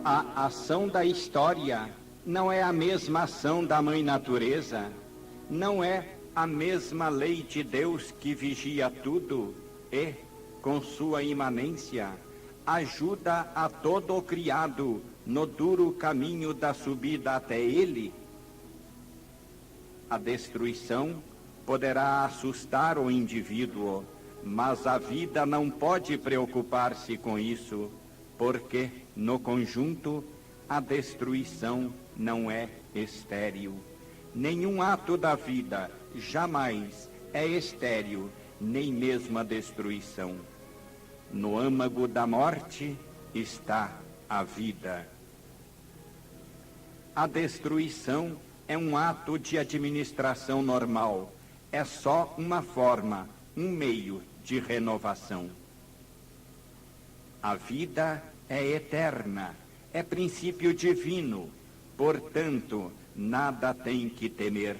A ação da história não é a mesma ação da Mãe Natureza, não é a mesma lei de Deus que vigia tudo e, com sua imanência, ajuda a todo o criado no duro caminho da subida até ele? A destruição poderá assustar o indivíduo, mas a vida não pode preocupar-se com isso, porque, no conjunto, a destruição não é estéril. Nenhum ato da vida jamais é estéril, nem mesmo a destruição. No âmago da morte está a vida. A destruição é um ato de administração normal, é só uma forma, um meio de renovação. A vida é eterna, é princípio divino, portanto, nada tem que temer.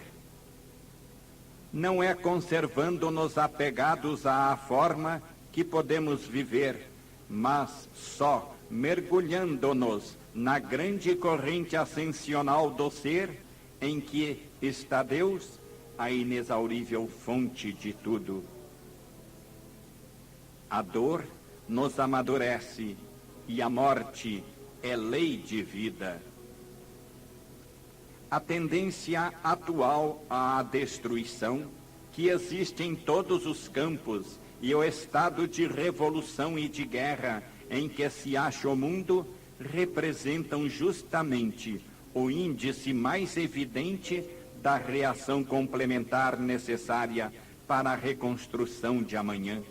Não é conservando-nos apegados à forma que podemos viver, mas só mergulhando-nos na grande corrente ascensional do ser, em que está Deus, a inexaurível fonte de tudo. A dor nos amadurece e a morte é lei de vida. A tendência atual à destruição, que existe em todos os campos, e o estado de revolução e de guerra em que se acha o mundo, representam justamente o índice mais evidente da reação complementar necessária para a reconstrução de amanhã.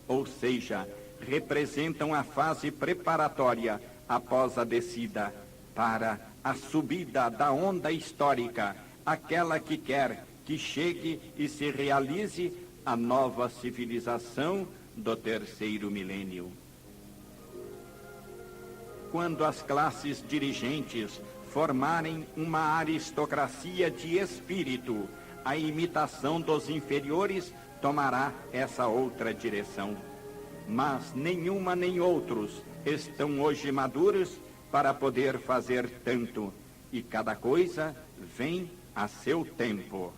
Ou seja, representam a fase preparatória após a descida para a subida da onda histórica, aquela que quer que chegue e se realize a nova civilização do terceiro milênio. Quando as classes dirigentes formarem uma aristocracia de espírito, a imitação dos inferiores tomará essa outra direção. Mas nenhuma nem outros estão hoje maduros para poder fazer tanto, e cada coisa vem a seu tempo.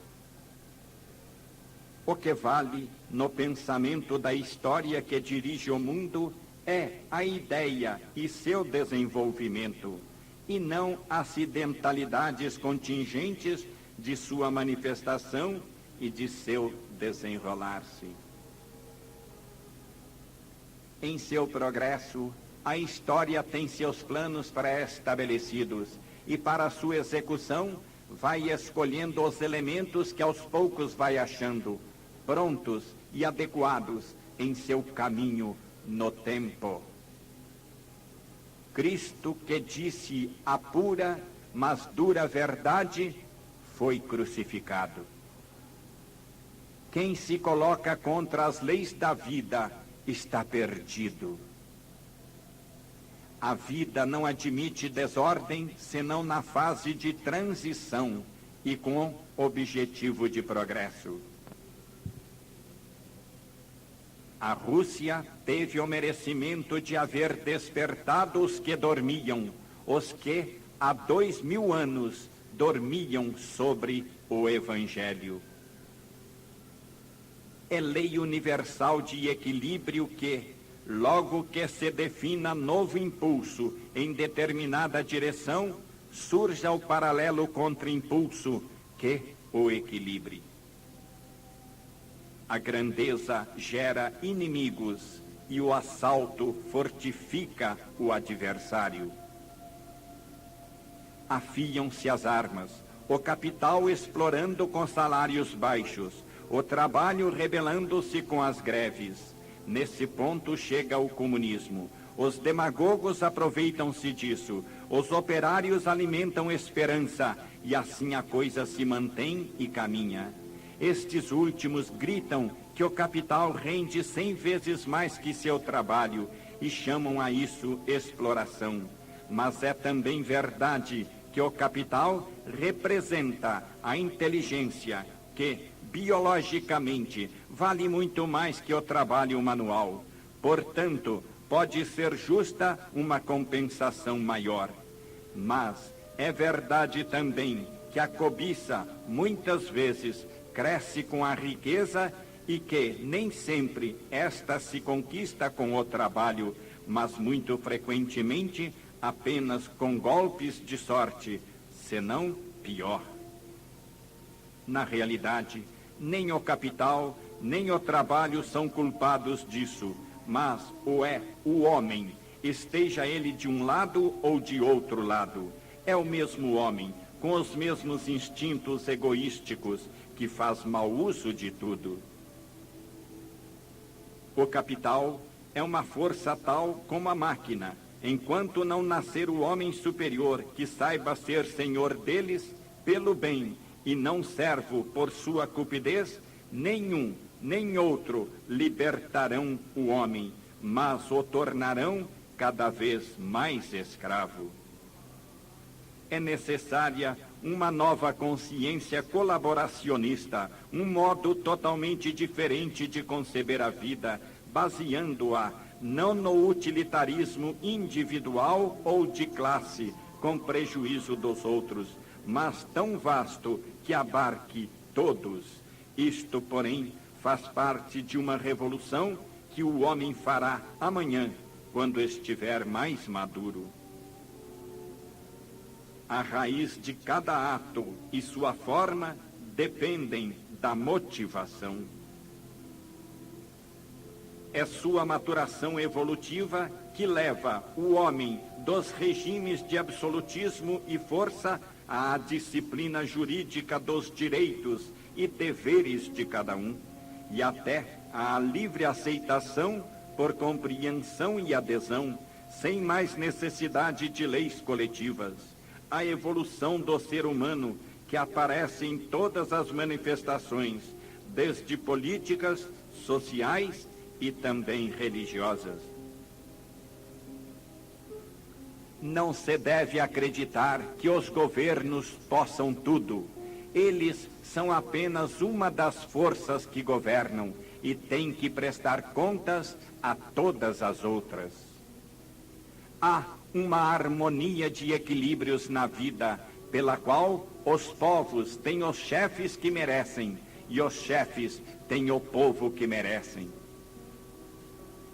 O que vale no pensamento da história que dirige o mundo é a ideia e seu desenvolvimento, e não acidentalidades contingentes de sua manifestação e de seu desenrolar-se. Em seu progresso, a história tem seus planos pré-estabelecidos e para sua execução vai escolhendo os elementos que aos poucos vai achando, prontos e adequados em seu caminho no tempo. Cristo, que disse a pura, mas dura verdade, foi crucificado. Quem se coloca contra as leis da vida está perdido. A vida não admite desordem senão na fase de transição e com objetivo de progresso. A Rússia teve o merecimento de haver despertado os que dormiam, os que há 2000 anos dormiam sobre o Evangelho. É lei universal de equilíbrio que, logo que se defina novo impulso em determinada direção, surja o paralelo contra-impulso que o equilibre. A grandeza gera inimigos e o assalto fortifica o adversário. Afiam-se as armas, o capital explorando com salários baixos, o trabalho rebelando-se com as greves. Nesse ponto chega o comunismo. Os demagogos aproveitam-se disso, os operários alimentam esperança, e assim a coisa se mantém e caminha. Estes últimos gritam que o capital rende 100 vezes mais que seu trabalho e chamam a isso exploração. Mas é também verdade que o capital representa a inteligência que, biologicamente, vale muito mais que o trabalho manual. Portanto, pode ser justa uma compensação maior. Mas é verdade também que a cobiça, muitas vezes, cresce com a riqueza e que nem sempre esta se conquista com o trabalho, mas muito frequentemente apenas com golpes de sorte, senão pior. Na realidade, nem o capital, nem o trabalho são culpados disso, mas o homem, esteja ele de um lado ou de outro lado. É o mesmo homem, com os mesmos instintos egoísticos, que faz mau uso de tudo. O capital é uma força tal como a máquina. Enquanto não nascer o homem superior, que saiba ser senhor deles pelo bem e não servo por sua cupidez, nenhum nem outro libertarão o homem, mas o tornarão cada vez mais escravo. É necessária uma nova consciência colaboracionista, um modo totalmente diferente de conceber a vida, baseando-a não no utilitarismo individual ou de classe, com prejuízo dos outros, mas tão vasto que abarque todos. Isto, porém, faz parte de uma revolução que o homem fará amanhã, quando estiver mais maduro. A raiz de cada ato e sua forma dependem da motivação. É sua maturação evolutiva que leva o homem dos regimes de absolutismo e força à disciplina jurídica dos direitos e deveres de cada um, e até à livre aceitação por compreensão e adesão, sem mais necessidade de leis coletivas. A evolução do ser humano, que aparece em todas as manifestações, desde políticas, sociais e também religiosas. Não se deve acreditar que os governos possam tudo. Eles são apenas uma das forças que governam e têm que prestar contas a todas as outras. Há uma harmonia de equilíbrios na vida, pela qual os povos têm os chefes que merecem e os chefes têm o povo que merecem.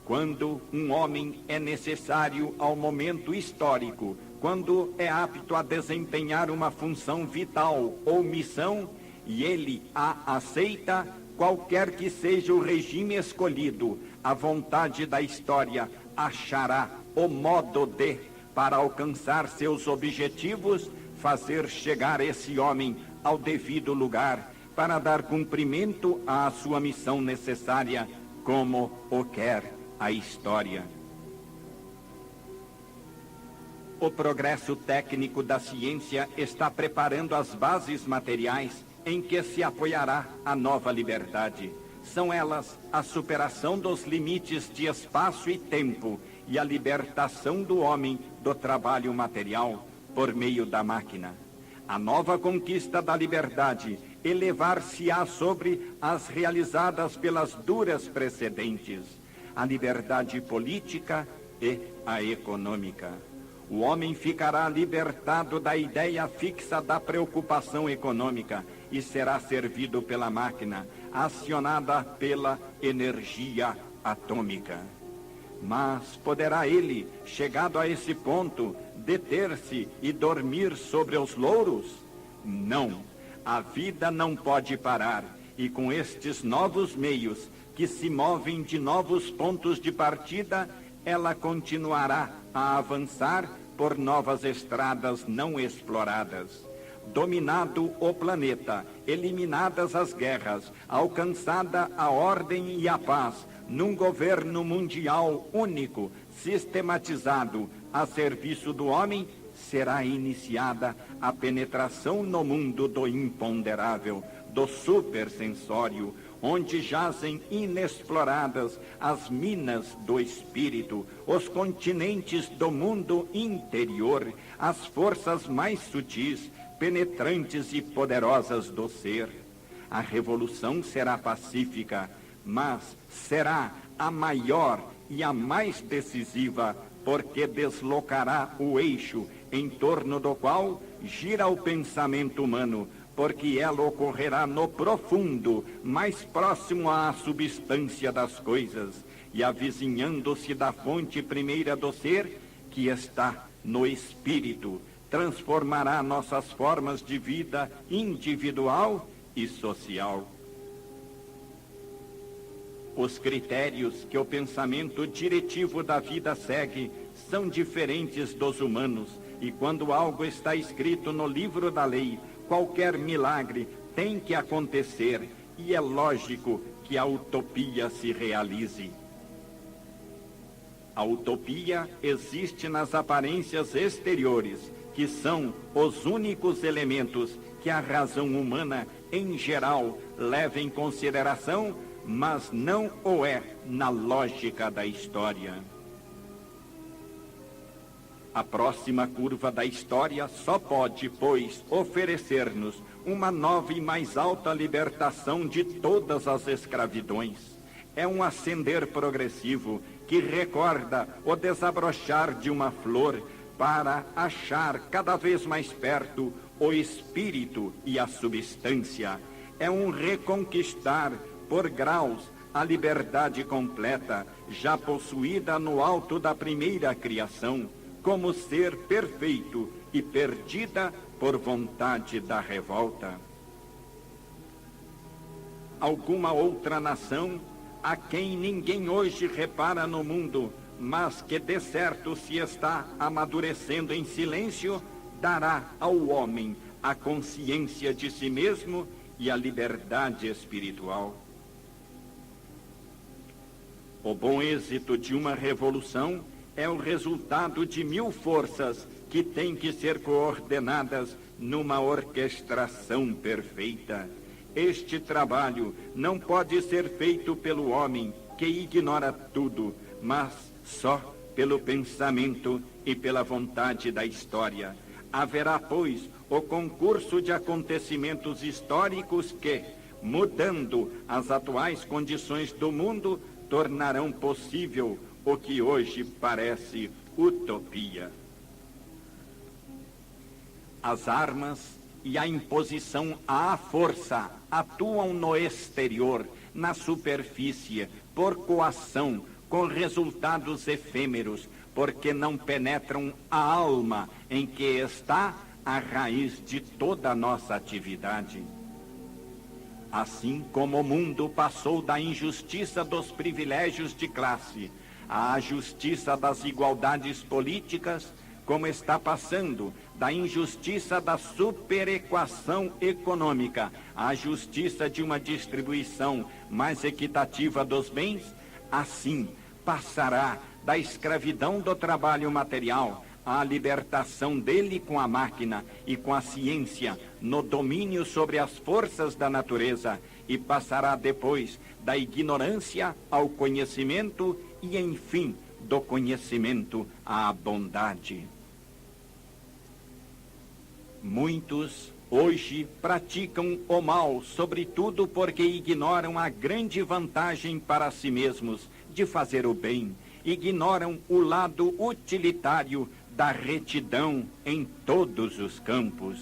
Quando um homem é necessário ao momento histórico, quando é apto a desempenhar uma função vital ou missão, e ele a aceita, qualquer que seja o regime escolhido, a vontade da história achará o modo de, para alcançar seus objetivos, fazer chegar esse homem ao devido lugar, para dar cumprimento à sua missão necessária, como o quer a história. O progresso técnico da ciência está preparando as bases materiais em que se apoiará a nova liberdade. São elas a superação dos limites de espaço e tempo e a libertação do homem do trabalho material por meio da máquina. A nova conquista da liberdade elevar-se-á sobre as realizadas pelas duras precedentes, a liberdade política e a econômica. O homem ficará libertado da ideia fixa da preocupação econômica e será servido pela máquina, acionada pela energia atômica. Mas poderá ele, chegado a esse ponto, deter-se e dormir sobre os louros? Não, a vida não pode parar, e com estes novos meios, que se movem de novos pontos de partida, ela continuará a avançar por novas estradas não exploradas. Dominado o planeta, eliminadas as guerras, alcançada a ordem e a paz, num governo mundial único, sistematizado a serviço do homem, será iniciada a penetração no mundo do imponderável, do supersensório, onde jazem inexploradas as minas do espírito, os continentes do mundo interior, as forças mais sutis, penetrantes e poderosas do ser. A revolução será pacífica, mas será a maior e a mais decisiva, porque deslocará o eixo em torno do qual gira o pensamento humano, porque ela ocorrerá no profundo, mais próximo à substância das coisas, e avizinhando-se da fonte primeira do ser, que está no espírito, transformará nossas formas de vida individual e social. Os critérios que o pensamento diretivo da vida segue são diferentes dos humanos, e quando algo está escrito no livro da lei, qualquer milagre tem que acontecer, e é lógico que a utopia se realize. A utopia existe nas aparências exteriores, que são os únicos elementos que a razão humana, em geral, leva em consideração, mas não o é na lógica da história. A próxima curva da história só pode, pois, oferecer-nos uma nova e mais alta libertação de todas as escravidões. É um ascender progressivo que recorda o desabrochar de uma flor para achar cada vez mais perto o espírito e a substância. É um reconquistar por graus a liberdade completa, já possuída no alto da primeira criação, como ser perfeito e perdida por vontade da revolta. Alguma outra nação, a quem ninguém hoje repara no mundo, mas que de certo se está amadurecendo em silêncio, dará ao homem a consciência de si mesmo e a liberdade espiritual. O bom êxito de uma revolução é o resultado de 1000 forças que têm que ser coordenadas numa orquestração perfeita. Este trabalho não pode ser feito pelo homem que ignora tudo, mas só pelo pensamento e pela vontade da história. Haverá, pois, o concurso de acontecimentos históricos que, mudando as atuais condições do mundo, tornarão possível o que hoje parece utopia. As armas e a imposição à força atuam no exterior, na superfície, por coação, com resultados efêmeros, porque não penetram a alma em que está a raiz de toda a nossa atividade. Assim como o mundo passou da injustiça dos privilégios de classe à justiça das igualdades políticas, como está passando da injustiça da superequação econômica à justiça de uma distribuição mais equitativa dos bens, assim passará da escravidão do trabalho material à libertação dele com a máquina e com a ciência no domínio sobre as forças da natureza, e passará depois da ignorância ao conhecimento e, enfim, do conhecimento à bondade. Muitos hoje praticam o mal, sobretudo porque ignoram a grande vantagem para si mesmos de fazer o bem, ignoram o lado utilitário da retidão em todos os campos.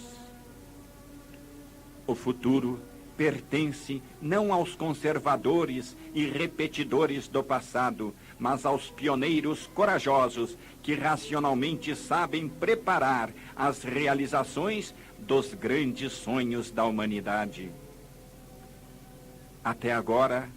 O futuro pertence não aos conservadores e repetidores do passado, mas aos pioneiros corajosos que racionalmente sabem preparar as realizações dos grandes sonhos da humanidade. Até agora,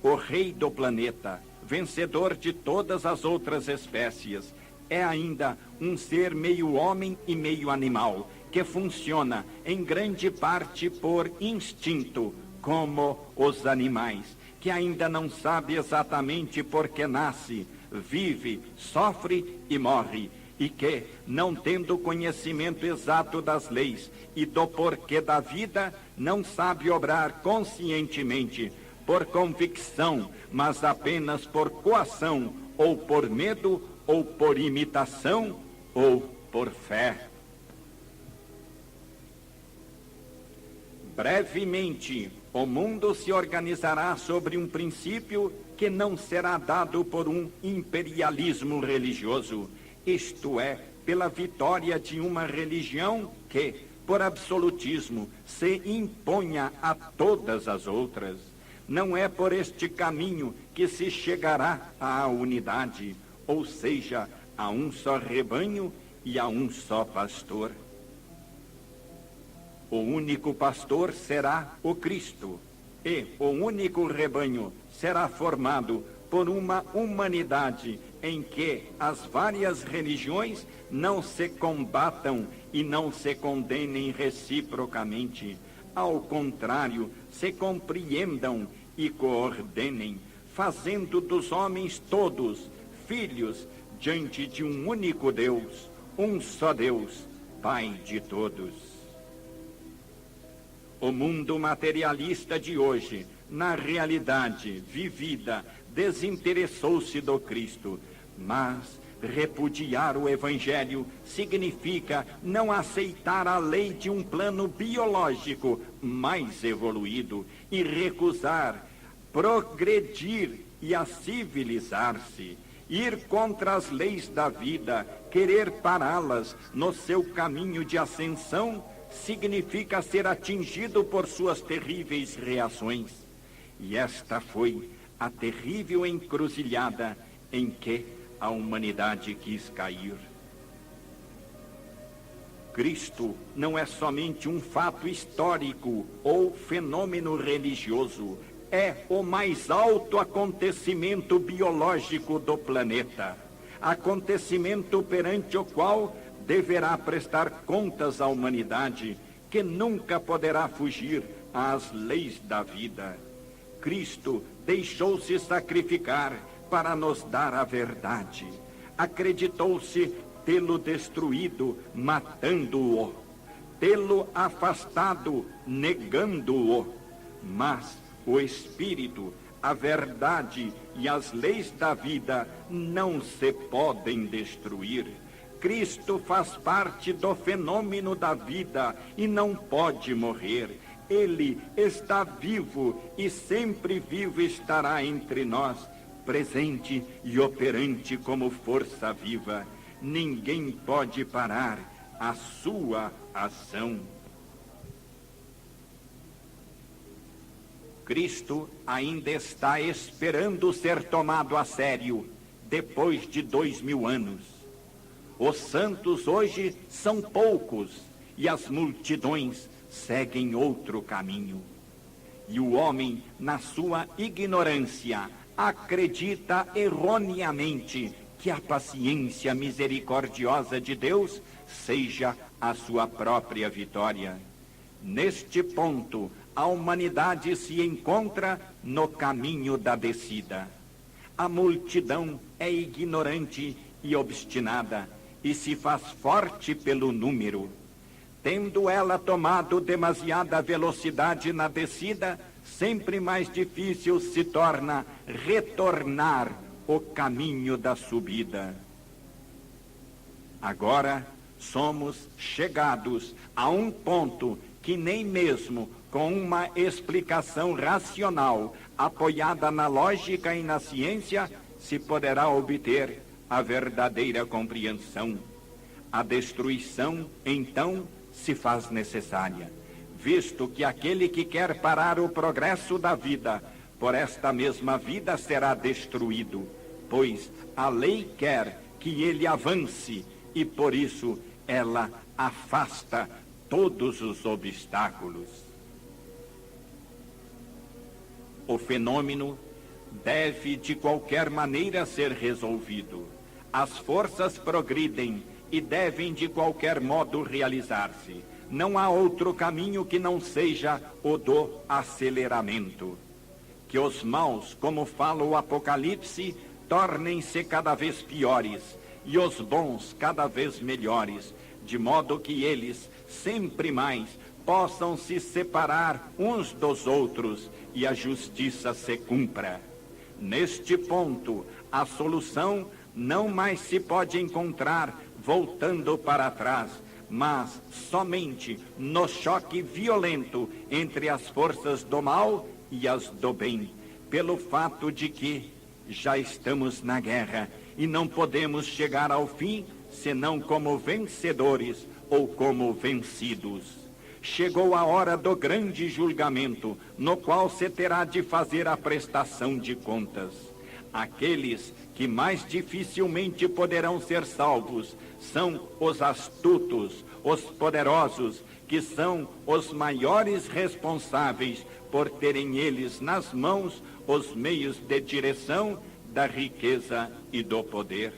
o rei do planeta, vencedor de todas as outras espécies, é ainda um ser meio homem e meio animal, que funciona em grande parte por instinto, como os animais, que ainda não sabe exatamente por que nasce, vive, sofre e morre, e que, não tendo conhecimento exato das leis e do porquê da vida, não sabe obrar conscientemente, por convicção, mas apenas por coação, ou por medo, ou por imitação, ou por fé. Brevemente, o mundo se organizará sobre um princípio que não será dado por um imperialismo religioso, isto é, pela vitória de uma religião que, por absolutismo, se imponha a todas as outras. Não é por este caminho que se chegará à unidade, ou seja, a um só rebanho e a um só pastor. O único pastor será o Cristo, e o único rebanho será formado por uma humanidade em que as várias religiões não se combatam e não se condenem reciprocamente. Ao contrário, se compreendam e coordenem, fazendo dos homens todos filhos diante de um único Deus, um só Deus, Pai de todos. O mundo materialista de hoje, na realidade vivida, desinteressou-se do Cristo, mas repudiar o Evangelho significa não aceitar a lei de um plano biológico mais evoluído e recusar progredir e a civilizar-se, ir contra as leis da vida, querer pará-las no seu caminho de ascensão, significa ser atingido por suas terríveis reações. E esta foi a terrível encruzilhada em que a humanidade quis cair. Cristo não é somente um fato histórico ou fenômeno religioso, é o mais alto acontecimento biológico do planeta, acontecimento perante o qual deverá prestar contas à humanidade, que nunca poderá fugir às leis da vida. Cristo deixou-se sacrificar para nos dar a verdade. Acreditou-se tê-lo destruído, matando-o, tê-lo afastado, negando-o. Mas o Espírito, a verdade e as leis da vida não se podem destruir. Cristo faz parte do fenômeno da vida e não pode morrer. Ele está vivo e sempre vivo estará entre nós, presente e operante como força viva. Ninguém pode parar a sua ação. Cristo ainda está esperando ser tomado a sério, depois de 2000 anos. Os santos hoje são poucos e as multidões seguem outro caminho. E o homem, na sua ignorância, acredita erroneamente que a paciência misericordiosa de Deus seja a sua própria vitória. Neste ponto, a humanidade se encontra no caminho da descida. A multidão é ignorante e obstinada e se faz forte pelo número. Tendo ela tomado demasiada velocidade na descida, sempre mais difícil se torna retornar o caminho da subida. Agora somos chegados a um ponto que nem mesmo com uma explicação racional, apoiada na lógica e na ciência, se poderá obter a verdadeira compreensão. A destruição, então, se faz necessária, visto que aquele que quer parar o progresso da vida, por esta mesma vida será destruído, pois a lei quer que ele avance e, por isso, ela afasta todos os obstáculos. O fenômeno deve, de qualquer maneira, ser resolvido. As forças progridem e devem, de qualquer modo, realizar-se. Não há outro caminho que não seja o do aceleramento. Que os maus, como fala o Apocalipse, tornem-se cada vez piores e os bons cada vez melhores, de modo que eles, sempre mais, possam se separar uns dos outros e a justiça se cumpra. Neste ponto, a solução não mais se pode encontrar voltando para trás, mas somente no choque violento entre as forças do mal e as do bem, pelo fato de que já estamos na guerra e não podemos chegar ao fim senão como vencedores ou como vencidos. Chegou a hora do grande julgamento, no qual se terá de fazer a prestação de contas. Aqueles que mais dificilmente poderão ser salvos são os astutos, os poderosos, que são os maiores responsáveis por terem eles nas mãos os meios de direção da riqueza e do poder.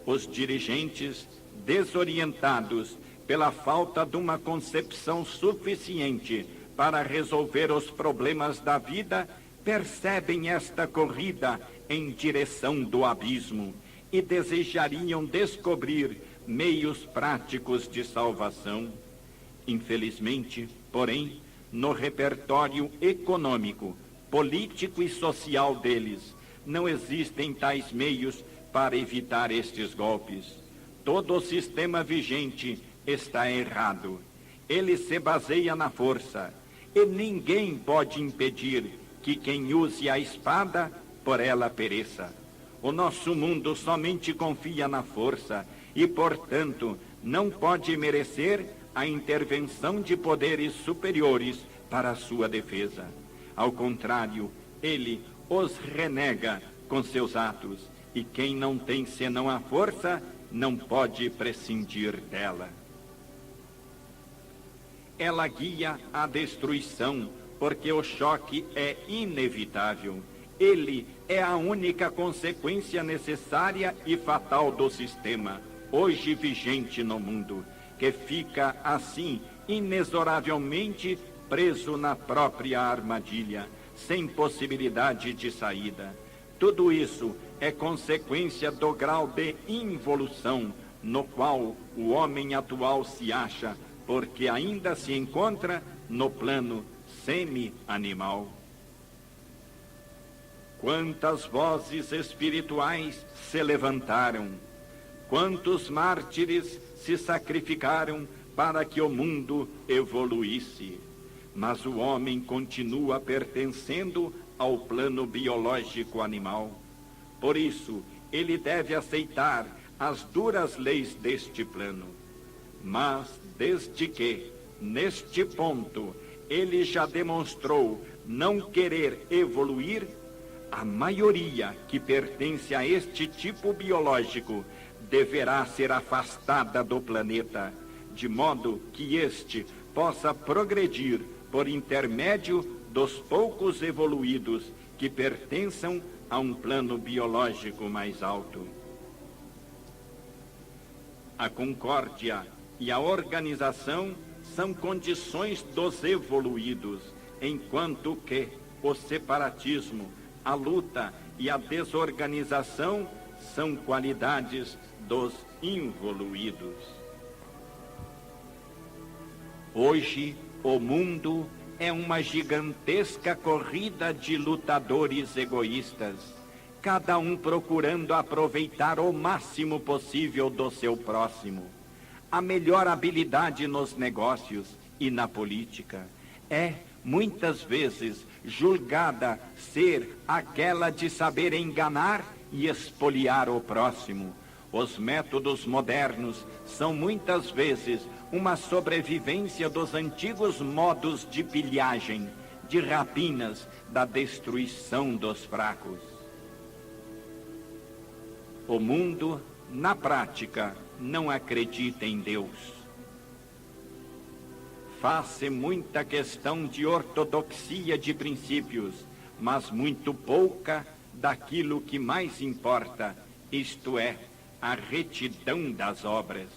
Os dirigentes, desorientados pela falta de uma concepção suficiente para resolver os problemas da vida, percebem esta corrida em direção do abismo e desejariam descobrir meios práticos de salvação. Infelizmente, porém, no repertório econômico, político e social deles, não existem tais meios para evitar estes golpes. Todo o sistema vigente está errado. Ele se baseia na força, e ninguém pode impedir que quem use a espada por ela pereça. O nosso mundo somente confia na força e, portanto, não pode merecer a intervenção de poderes superiores para a sua defesa. Ao contrário, ele os renega com seus atos, e quem não tem senão a força não pode prescindir dela. Ela guia à destruição, porque o choque é inevitável. Ele é a única consequência necessária e fatal do sistema, hoje vigente no mundo, que fica assim inexoravelmente preso na própria armadilha, sem possibilidade de saída. Tudo isso é consequência do grau de involução no qual o homem atual se acha, porque ainda se encontra no plano semi-animal. Quantas vozes espirituais se levantaram, quantos mártires se sacrificaram para que o mundo evoluísse, mas o homem continua pertencendo ao plano biológico animal. Por isso, ele deve aceitar as duras leis deste plano. Mas, desde que, neste ponto, ele já demonstrou não querer evoluir, a maioria que pertence a este tipo biológico deverá ser afastada do planeta, de modo que este possa progredir por intermédio dos poucos evoluídos que pertençam a um plano biológico mais alto. A concórdia e a organização são condições dos evoluídos, enquanto que o separatismo, a luta e a desorganização são qualidades dos involuídos. Hoje, o mundo é uma gigantesca corrida de lutadores egoístas, cada um procurando aproveitar o máximo possível do seu próximo. A melhor habilidade nos negócios e na política é, muitas vezes, julgada ser aquela de saber enganar e espoliar o próximo. Os métodos modernos são muitas vezes uma sobrevivência dos antigos modos de pilhagem, de rapinas, da destruição dos fracos. O mundo, na prática, não acredita em Deus. Faz-se muita questão de ortodoxia de princípios, mas muito pouca daquilo que mais importa, isto é, a retidão das obras.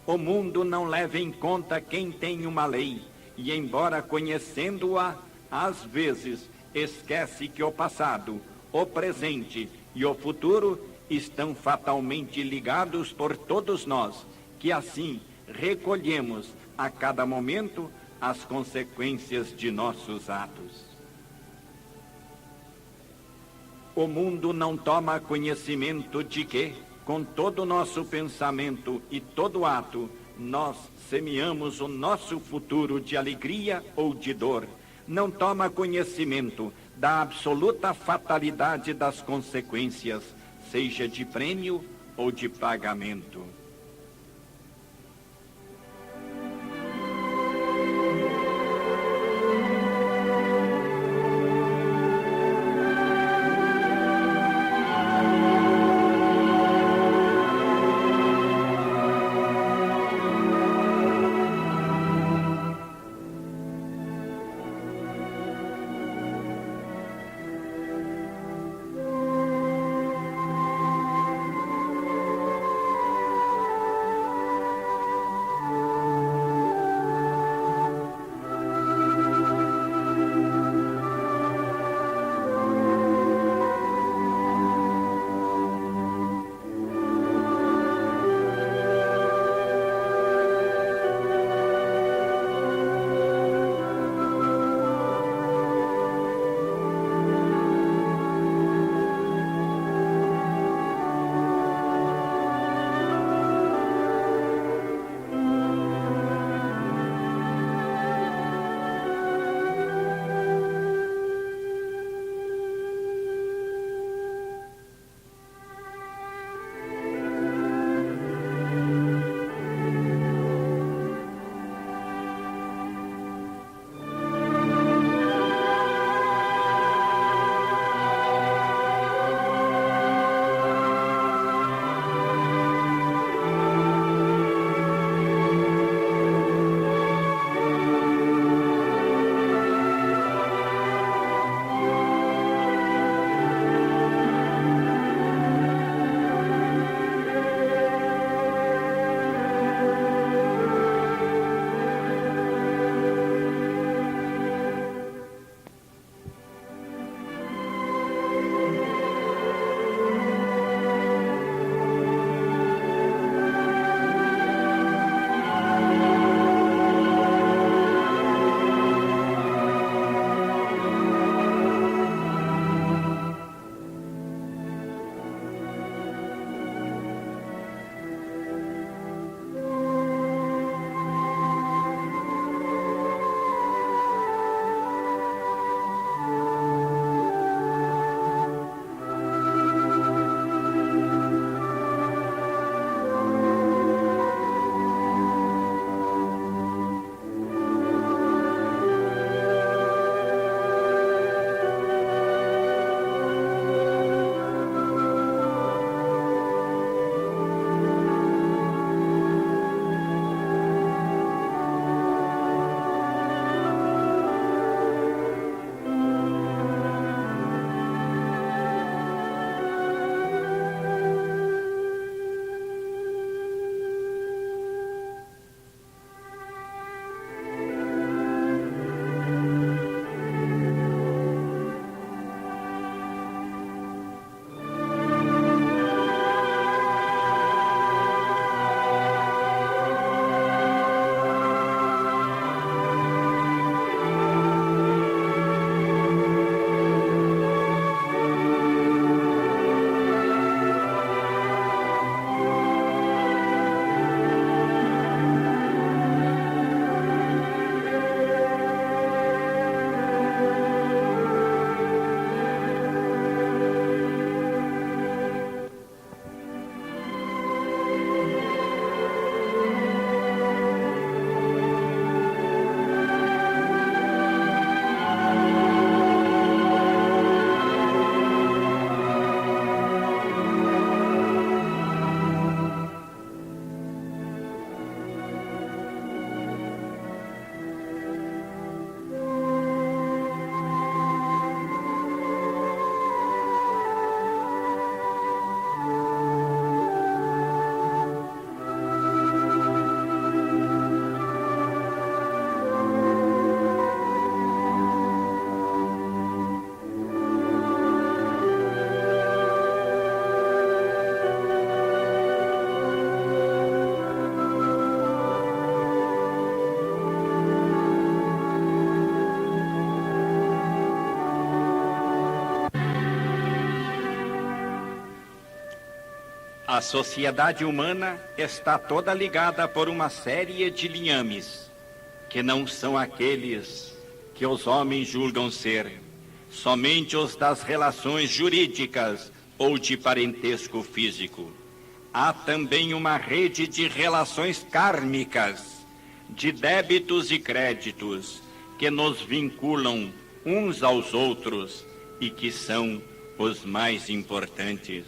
O mundo não leva em conta quem tem uma lei, e embora conhecendo-a, às vezes esquece que o passado, o presente e o futuro estão fatalmente ligados por todos nós, que assim recolhemos a cada momento as consequências de nossos atos. O mundo não toma conhecimento de que, com todo o nosso pensamento e todo ato, nós semeamos o nosso futuro de alegria ou de dor, não toma conhecimento da absoluta fatalidade das consequências, seja de prêmio ou de pagamento. A sociedade humana está toda ligada por uma série de linhames, que não são aqueles que os homens julgam ser, somente os das relações jurídicas ou de parentesco físico. Há também uma rede de relações kármicas, de débitos e créditos, que nos vinculam uns aos outros e que são os mais importantes.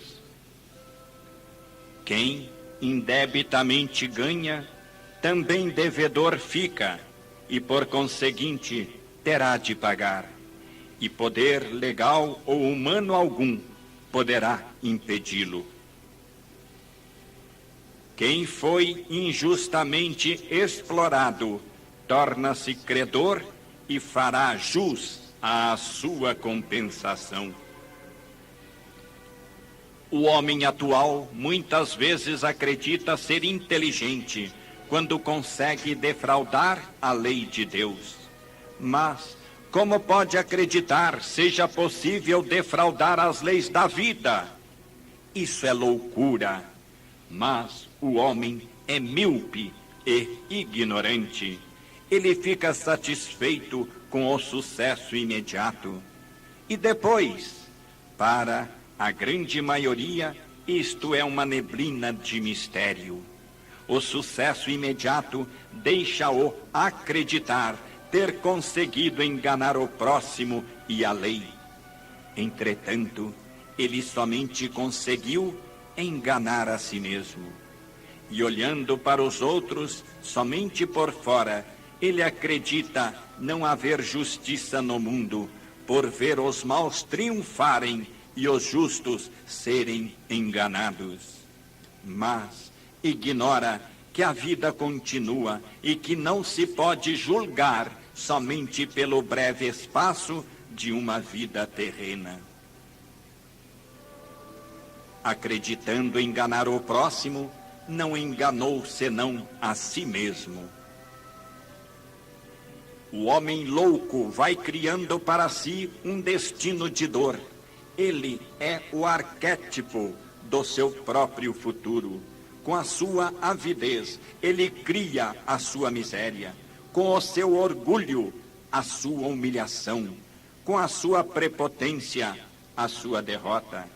Quem indebitamente ganha, também devedor fica, e por conseguinte terá de pagar, e poder legal ou humano algum poderá impedi-lo. Quem foi injustamente explorado torna-se credor e fará jus à sua compensação. O homem atual muitas vezes acredita ser inteligente quando consegue defraudar a lei de Deus. Mas como pode acreditar seja possível defraudar as leis da vida? Isso é loucura. Mas o homem é míope e ignorante. Ele fica satisfeito com o sucesso imediato. E depois, para a grande maioria, isto é uma neblina de mistério. O sucesso imediato deixa-o acreditar ter conseguido enganar o próximo e a lei. Entretanto, ele somente conseguiu enganar a si mesmo. E olhando para os outros, somente por fora, ele acredita não haver justiça no mundo, por ver os maus triunfarem e os justos serem enganados. Mas ignora que a vida continua e que não se pode julgar somente pelo breve espaço de uma vida terrena. Acreditando enganar o próximo, não enganou senão a si mesmo. O homem louco vai criando para si um destino de dor. Ele é o arquétipo do seu próprio futuro. Com a sua avidez, ele cria a sua miséria. Com o seu orgulho, a sua humilhação. Com a sua prepotência, a sua derrota.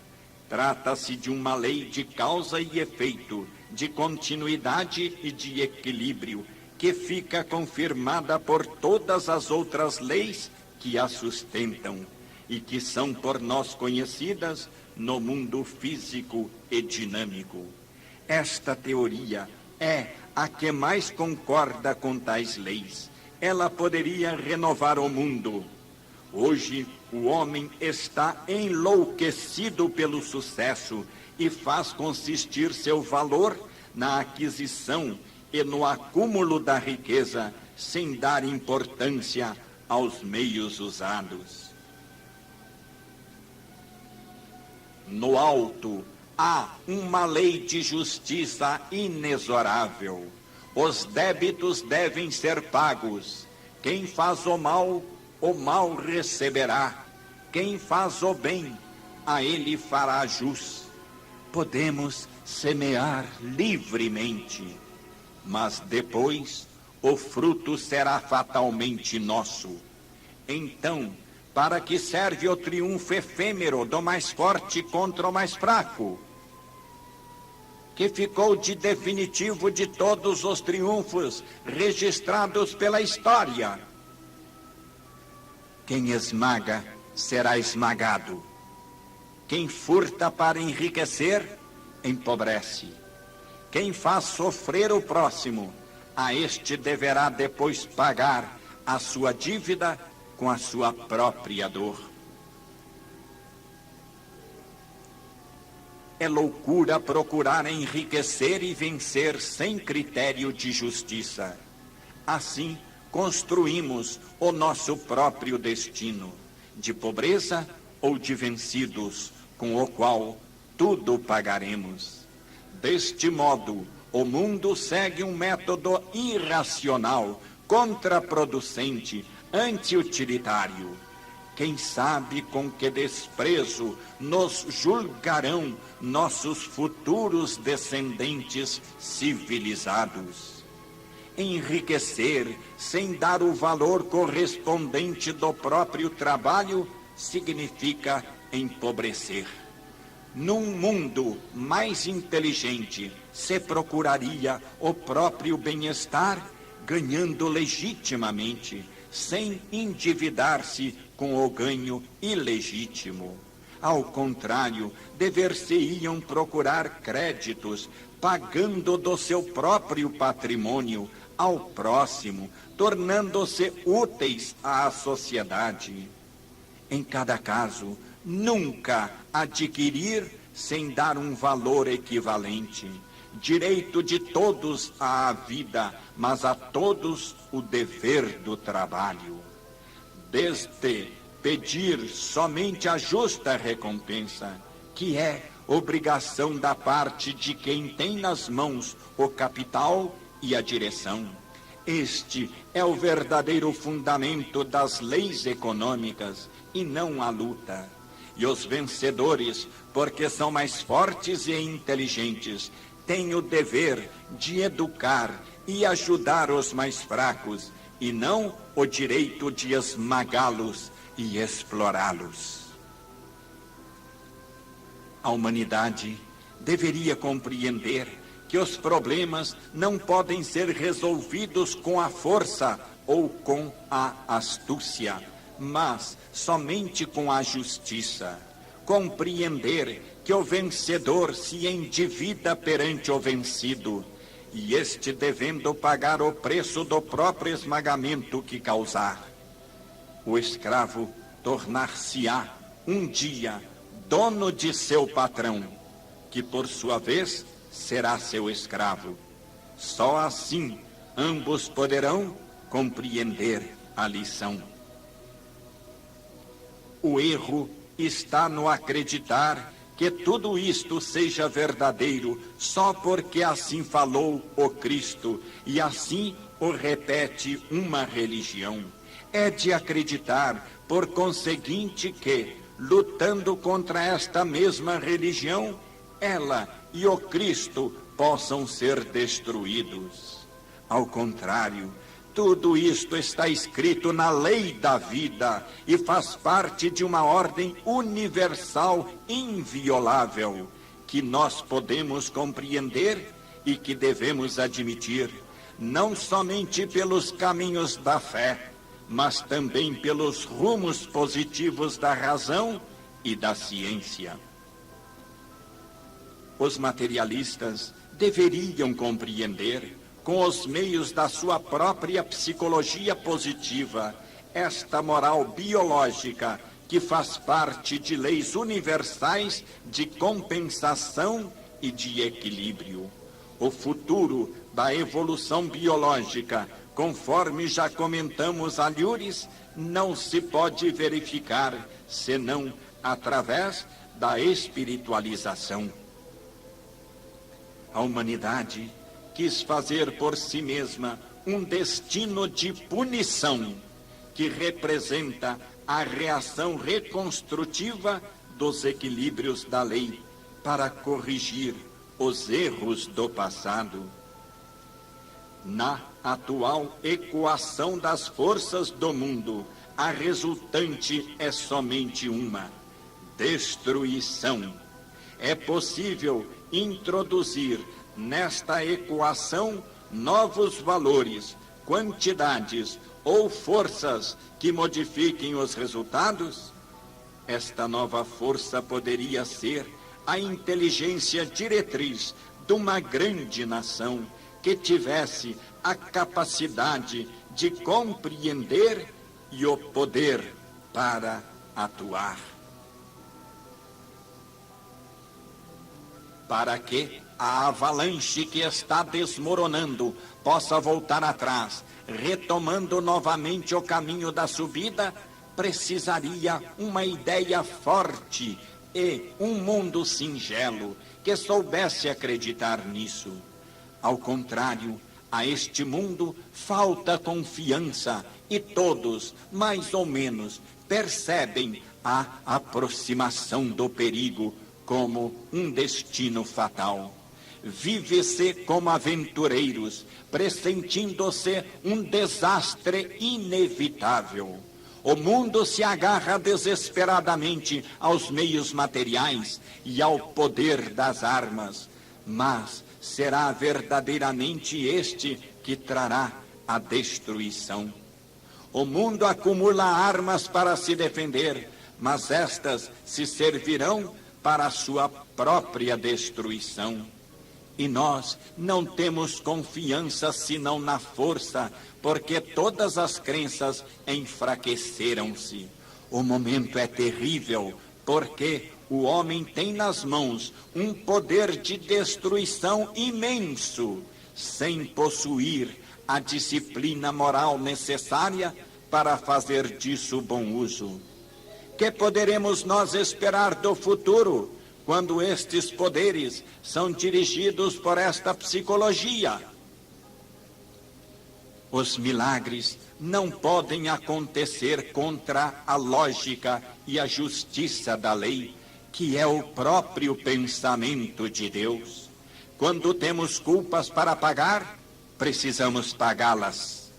Trata-se de uma lei de causa e efeito, de continuidade e de equilíbrio, que fica confirmada por todas as outras leis que a sustentam e que são por nós conhecidas no mundo físico e dinâmico. Esta teoria é a que mais concorda com tais leis. Ela poderia renovar o mundo. Hoje, o homem está enlouquecido pelo sucesso e faz consistir seu valor na aquisição e no acúmulo da riqueza, sem dar importância aos meios usados. No alto, há uma lei de justiça inexorável. Os débitos devem ser pagos. Quem faz o mal receberá. Quem faz o bem, a ele fará jus. Podemos semear livremente, mas depois o fruto será fatalmente nosso. Então, para que serve o triunfo efêmero do mais forte contra o mais fraco, que ficou de definitivo de todos os triunfos registrados pela história? Quem esmaga será esmagado. Quem furta para enriquecer, empobrece. Quem faz sofrer o próximo, a este deverá depois pagar a sua dívida com a sua própria dor. É loucura procurar enriquecer e vencer sem critério de justiça. Assim, construímos o nosso próprio destino, de pobreza ou de vencidos, com o qual tudo pagaremos. Deste modo, o mundo segue um método irracional, contraproducente, anti-utilitário. Quem sabe com que desprezo nos julgarão nossos futuros descendentes civilizados? enriquecer sem dar o valor correspondente do próprio trabalho significa empobrecer. Num mundo mais inteligente, se procuraria o próprio bem-estar, ganhando legitimamente, sem endividar-se com o ganho ilegítimo. Ao contrário, dever-se-iam procurar créditos, pagando do seu próprio patrimônio ao próximo, tornando-se úteis à sociedade. Em cada caso, nunca adquirir sem dar um valor equivalente. Direito de todos à vida, mas a todos o dever do trabalho. Desde pedir somente a justa recompensa, que é obrigação da parte de quem tem nas mãos o capital e a direção. Este é o verdadeiro fundamento das leis econômicas e não a luta. E os vencedores, porque são mais fortes e inteligentes, têm o dever de educar e ajudar os mais fracos, e não o direito de esmagá-los e explorá-los. A humanidade deveria compreender que os problemas não podem ser resolvidos com a força ou com a astúcia, mas somente com a justiça. Compreender que o vencedor se endivida perante o vencido, e este devendo pagar o preço do próprio esmagamento que causar. O escravo tornar-se-á um dia dono de seu patrão, que por sua vez será seu escravo. Só assim ambos poderão compreender a lição. O erro está no acreditar que tudo isto seja verdadeiro só porque assim falou o Cristo e assim o repete uma religião. É de acreditar, por conseguinte, que, lutando contra esta mesma religião, ela e o Cristo possam ser destruídos. Ao contrário, tudo isto está escrito na lei da vida e faz parte de uma ordem universal inviolável que nós podemos compreender e que devemos admitir, não somente pelos caminhos da fé, mas também pelos rumos positivos da razão e da ciência. Os materialistas deveriam compreender, com os meios da sua própria psicologia positiva, esta moral biológica que faz parte de leis universais de compensação e de equilíbrio. O futuro da evolução biológica, conforme já comentamos alhures, não se pode verificar senão através da espiritualização. A humanidade quis fazer por si mesma um destino de punição que representa a reação reconstrutiva dos equilíbrios da lei para corrigir os erros do passado. Na atual equação das forças do mundo, a resultante é somente uma: destruição. É possível introduzir nesta equação novos valores, quantidades ou forças que modifiquem os resultados? Esta nova força poderia ser a inteligência diretriz de uma grande nação que tivesse a capacidade de compreender e o poder para atuar. Para que a avalanche que está desmoronando possa voltar atrás, retomando novamente o caminho da subida, precisaria uma ideia forte e um mundo singelo que soubesse acreditar nisso. Ao contrário, a este mundo falta confiança e todos, mais ou menos, percebem a aproximação do perigo como um destino fatal. vive-se como aventureiros, pressentindo-se um desastre inevitável. O mundo se agarra desesperadamente aos meios materiais e ao poder das armas, mas será verdadeiramente este que trará a destruição. O mundo acumula armas para se defender, mas estas se servirão para a sua própria destruição. E nós não temos confiança senão na força, porque todas as crenças enfraqueceram-se. O momento é terrível, porque o homem tem nas mãos um poder de destruição imenso, sem possuir a disciplina moral necessária para fazer disso bom uso. Que poderemos nós esperar do futuro, quando estes poderes são dirigidos por esta psicologia? Os milagres não podem acontecer contra a lógica e a justiça da lei, que é o próprio pensamento de Deus. Quando temos culpas para pagar, precisamos pagá-las.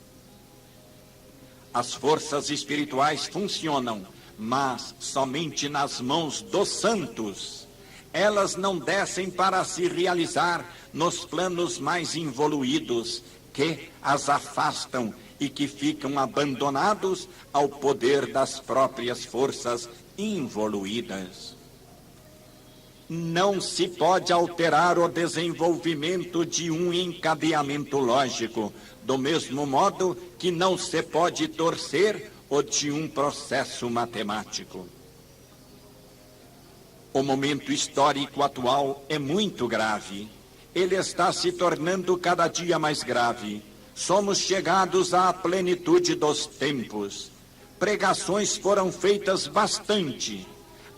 As forças espirituais funcionam, mas somente nas mãos dos santos. Elas não descem para se realizar nos planos mais evoluídos, que as afastam e que ficam abandonados ao poder das próprias forças involuídas. Não se pode alterar o desenvolvimento de um encadeamento lógico, do mesmo modo que não se pode torcer o de um processo matemático. O momento histórico atual é muito grave. Ele está se tornando cada dia mais grave. Somos chegados à plenitude dos tempos. Pregações foram feitas bastante.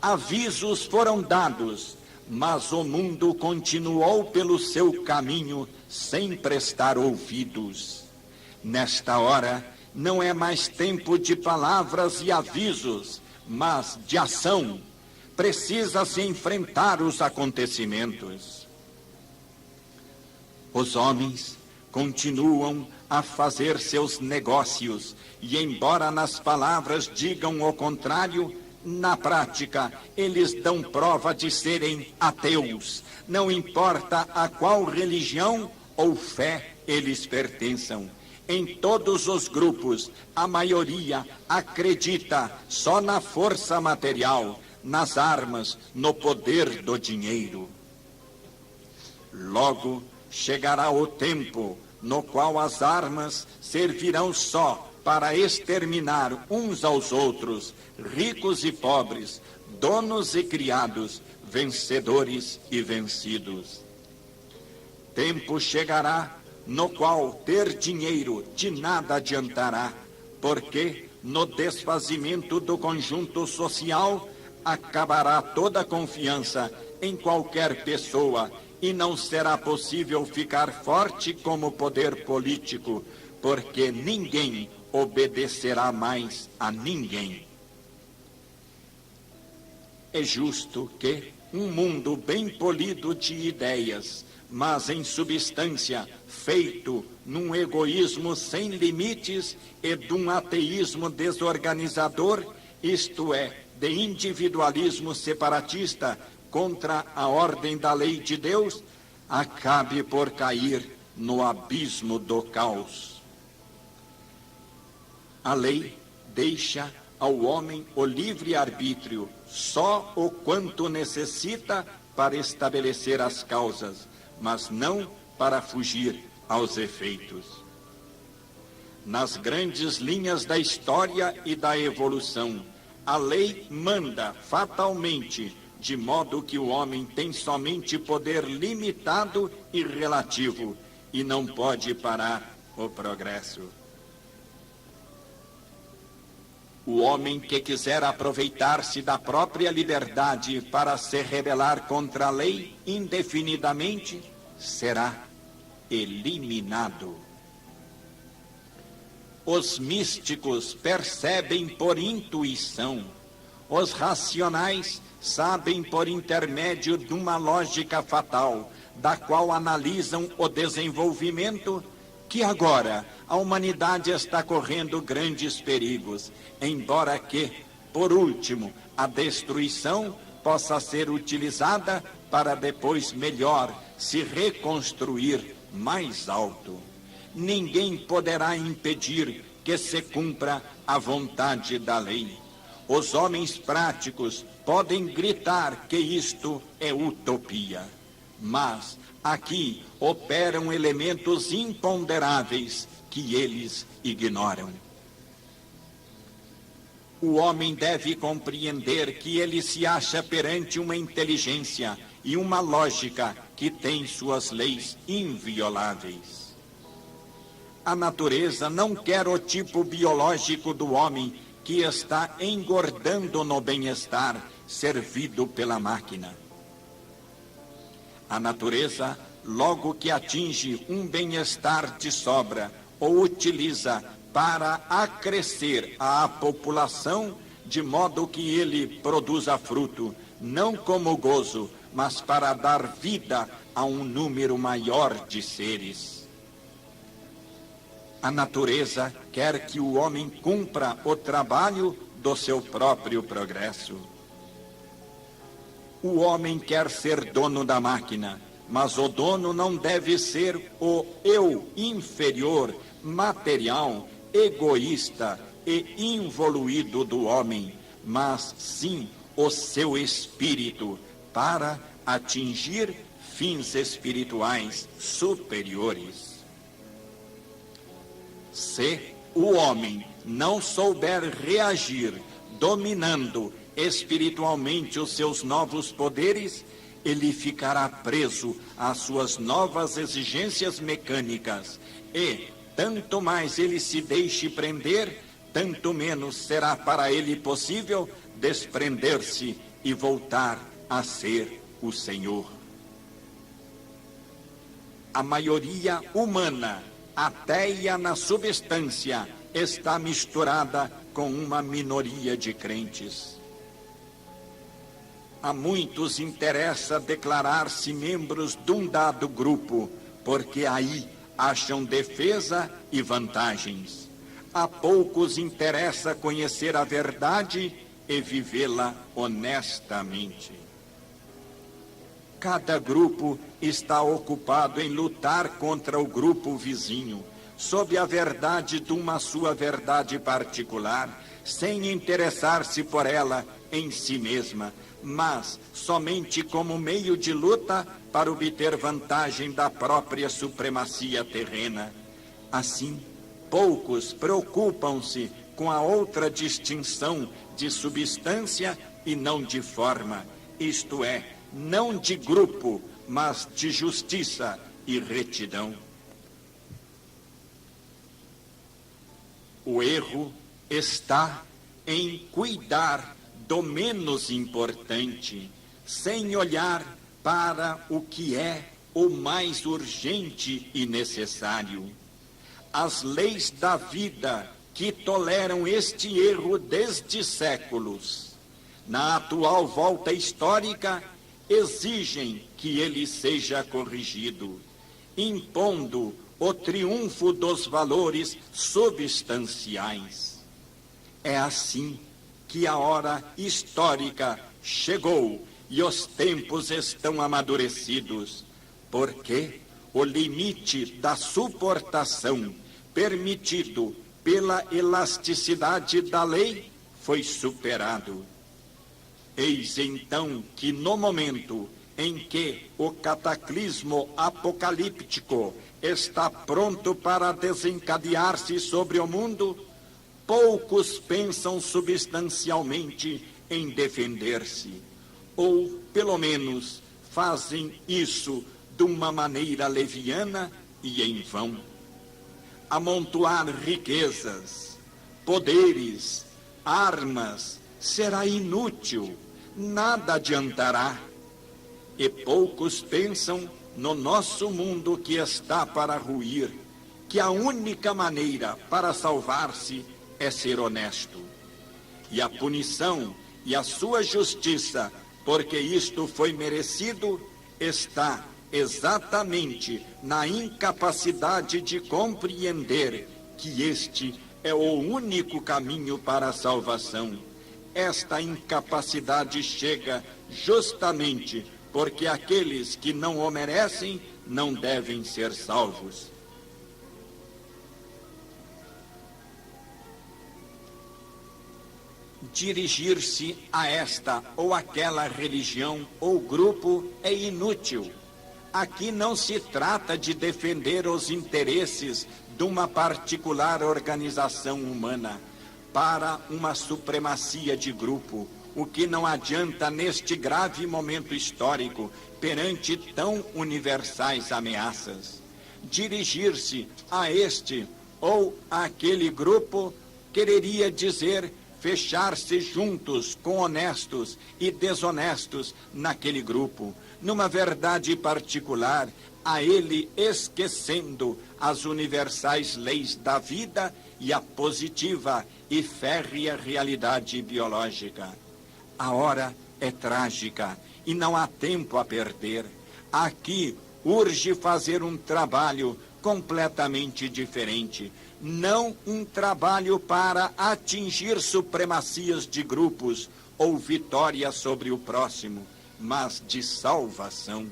Avisos foram dados, mas o mundo continuou pelo seu caminho sem prestar ouvidos. Nesta hora, não é mais tempo de palavras e avisos, mas de ação. Precisa-se enfrentar os acontecimentos. Os homens continuam a fazer seus negócios e, embora nas palavras digam o contrário, na prática eles dão prova de serem ateus, não importa a qual religião ou fé eles pertençam. Em todos os grupos, a maioria acredita só na força material, nas armas, no poder do dinheiro. Logo chegará o tempo no qual as armas servirão só para exterminar uns aos outros, ricos e pobres, donos e criados, vencedores e vencidos. Tempo chegará no qual ter dinheiro de nada adiantará, porque no desfazimento do conjunto social acabará toda confiança em qualquer pessoa e não será possível ficar forte como poder político, porque ninguém obedecerá mais a ninguém. É justo que um mundo bem polido de ideias, mas em substância feito num egoísmo sem limites e de um ateísmo desorganizador, isto é, de individualismo separatista contra a ordem da lei de Deus, acabe por cair no abismo do caos. A lei deixa ao homem o livre-arbítrio, só o quanto necessita para estabelecer as causas, mas não para fugir aos efeitos. Nas grandes linhas da história e da evolução, a lei manda fatalmente, de modo que o homem tem somente poder limitado e relativo, e não pode parar o progresso. O homem que quiser aproveitar-se da própria liberdade para se rebelar contra a lei indefinidamente, será eliminado. Os místicos percebem por intuição, os racionais sabem por intermédio de uma lógica fatal, da qual analisam o desenvolvimento, que agora a humanidade está correndo grandes perigos, embora que, por último, a destruição possa ser utilizada para depois melhor se reconstruir mais alto. Ninguém poderá impedir que se cumpra a vontade da lei. Os homens práticos podem gritar que isto é utopia, mas aqui operam elementos imponderáveis que eles ignoram. O homem deve compreender que ele se acha perante uma inteligência e uma lógica que tem suas leis invioláveis. A natureza não quer o tipo biológico do homem que está engordando no bem-estar, servido pela máquina. A natureza, logo que atinge um bem-estar de sobra, o utiliza para acrescer a população, de modo que ele produza fruto, não como gozo, mas para dar vida a um número maior de seres. A natureza quer que o homem cumpra o trabalho do seu próprio progresso. O homem quer ser dono da máquina, mas o dono não deve ser o eu inferior, material, egoísta e involuído do homem, mas sim o seu espírito, para atingir fins espirituais superiores. Se o homem não souber reagir, dominando espiritualmente os seus novos poderes, ele ficará preso às suas novas exigências mecânicas e, tanto mais ele se deixe prender, tanto menos será para ele possível desprender-se e voltar a ser o Senhor. A maioria humana, ateia na substância, está misturada com uma minoria de crentes. A muitos interessa declarar-se membros de um dado grupo, porque aí acham defesa e vantagens. A poucos interessa conhecer a verdade e vivê-la honestamente. Cada grupo está ocupado em lutar contra o grupo vizinho, sob a verdade de uma sua verdade particular, sem interessar-se por ela em si mesma, mas somente como meio de luta para obter vantagem da própria supremacia terrena. Assim, poucos preocupam-se com a outra distinção de substância e não de forma, isto é, não de grupo, mas de justiça e retidão. O erro está em cuidar do menos importante, sem olhar para o que é o mais urgente e necessário. As leis da vida que toleram este erro desde séculos, na atual volta histórica, exigem que ele seja corrigido, impondo o triunfo dos valores substanciais. É assim que a hora histórica chegou e os tempos estão amadurecidos, porque o limite da suportação permitido pela elasticidade da lei foi superado. Eis então que no momento em que o cataclismo apocalíptico está pronto para desencadear-se sobre o mundo, poucos pensam substancialmente em defender-se, ou pelo menos fazem isso de uma maneira leviana e em vão. Amontoar riquezas, poderes, armas será inútil, nada adiantará. E poucos pensam no nosso mundo que está para ruir, que a única maneira para salvar-se é ser honesto. E a punição e a sua justiça, porque isto foi merecido, está exatamente na incapacidade de compreender que este é o único caminho para a salvação. Esta incapacidade chega justamente porque aqueles que não o merecem não devem ser salvos. Dirigir-se a esta ou aquela religião ou grupo é inútil. Aqui não se trata de defender os interesses de uma particular organização humana para uma supremacia de grupo, o que não adianta neste grave momento histórico perante tão universais ameaças. Dirigir-se a este ou aquele grupo quereria dizer fechar-se juntos com honestos e desonestos naquele grupo, numa verdade particular, a ele esquecendo as universais leis da vida e a positiva e férrea realidade biológica. A hora é trágica e não há tempo a perder. Aqui urge fazer um trabalho completamente diferente. Não um trabalho para atingir supremacias de grupos ou vitória sobre o próximo, mas de salvação.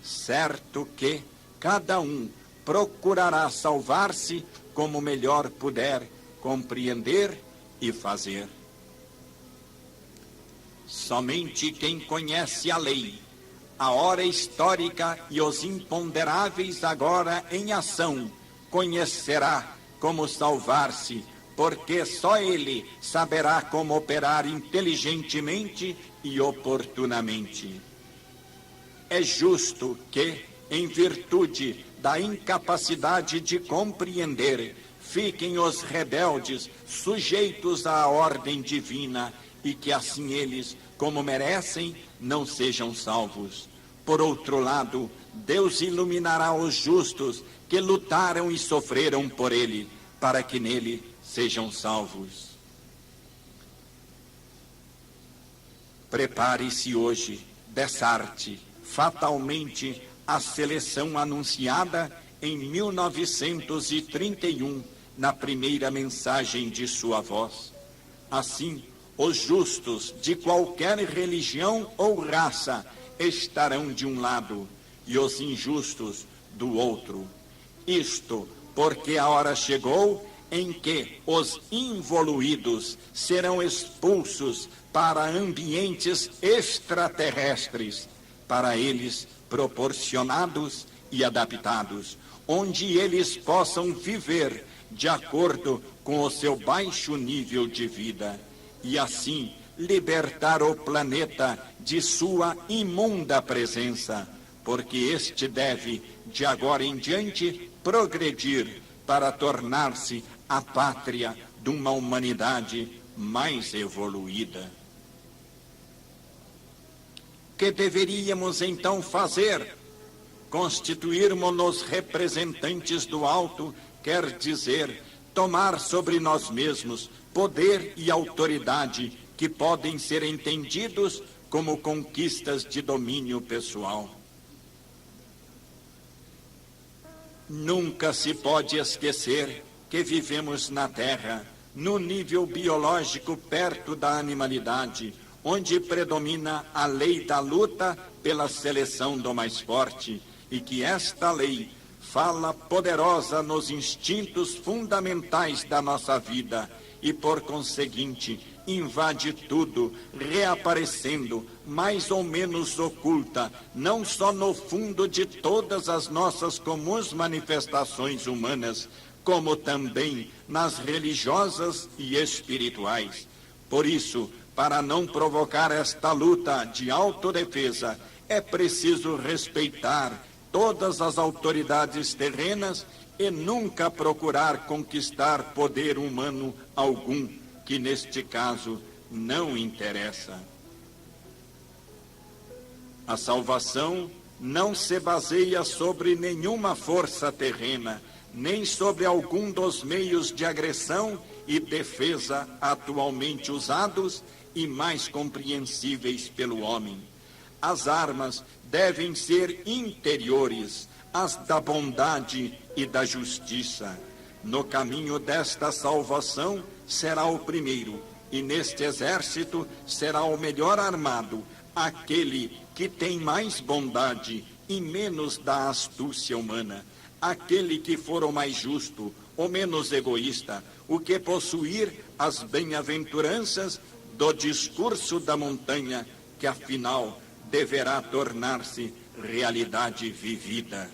Certo que cada um procurará salvar-se como melhor puder compreender e fazer. Somente quem conhece a lei, a hora histórica e os imponderáveis agora em ação, conhecerá como salvar-se, porque só ele saberá como operar inteligentemente e oportunamente. É justo que, em virtude da incapacidade de compreender, fiquem os rebeldes sujeitos à ordem divina e que assim eles, como merecem, não sejam salvos. Por outro lado, Deus iluminará os justos que lutaram e sofreram por ele, para que nele sejam salvos. Prepare-se hoje, dessarte fatalmente a seleção anunciada em 1931, na primeira mensagem de sua voz. Assim, os justos de qualquer religião ou raça estarão de um lado e os injustos do outro. Isto porque a hora chegou em que os involuídos serão expulsos para ambientes extraterrestres, para eles proporcionados e adaptados, onde eles possam viver de acordo com o seu baixo nível de vida e assim libertar o planeta de sua imunda presença, porque este deve, de agora em diante, progredir para tornar-se a pátria de uma humanidade mais evoluída. Que deveríamos então fazer? Constituirmos-nos representantes do alto, quer dizer, tomar sobre nós mesmos poder e autoridade que podem ser entendidos como conquistas de domínio pessoal. Nunca se pode esquecer que vivemos na Terra, no nível biológico perto da animalidade, onde predomina a lei da luta pela seleção do mais forte, e que esta lei fala poderosa nos instintos fundamentais da nossa vida e, por conseguinte, invade tudo, reaparecendo, mais ou menos oculta, não só no fundo de todas as nossas comuns manifestações humanas, como também nas religiosas e espirituais. Por isso, para não provocar esta luta de autodefesa, é preciso respeitar todas as autoridades terrenas e nunca procurar conquistar poder humano algum, que neste caso não interessa. A salvação não se baseia sobre nenhuma força terrena, nem sobre algum dos meios de agressão e defesa atualmente usados e mais compreensíveis pelo homem. As armas devem ser interiores, as da bondade e da justiça. No caminho desta salvação será o primeiro, e neste exército será o melhor armado, aquele que tem mais bondade e menos da astúcia humana, aquele que for o mais justo, o menos egoísta, o que possuir as bem-aventuranças do discurso da montanha, que afinal deverá tornar-se realidade vivida.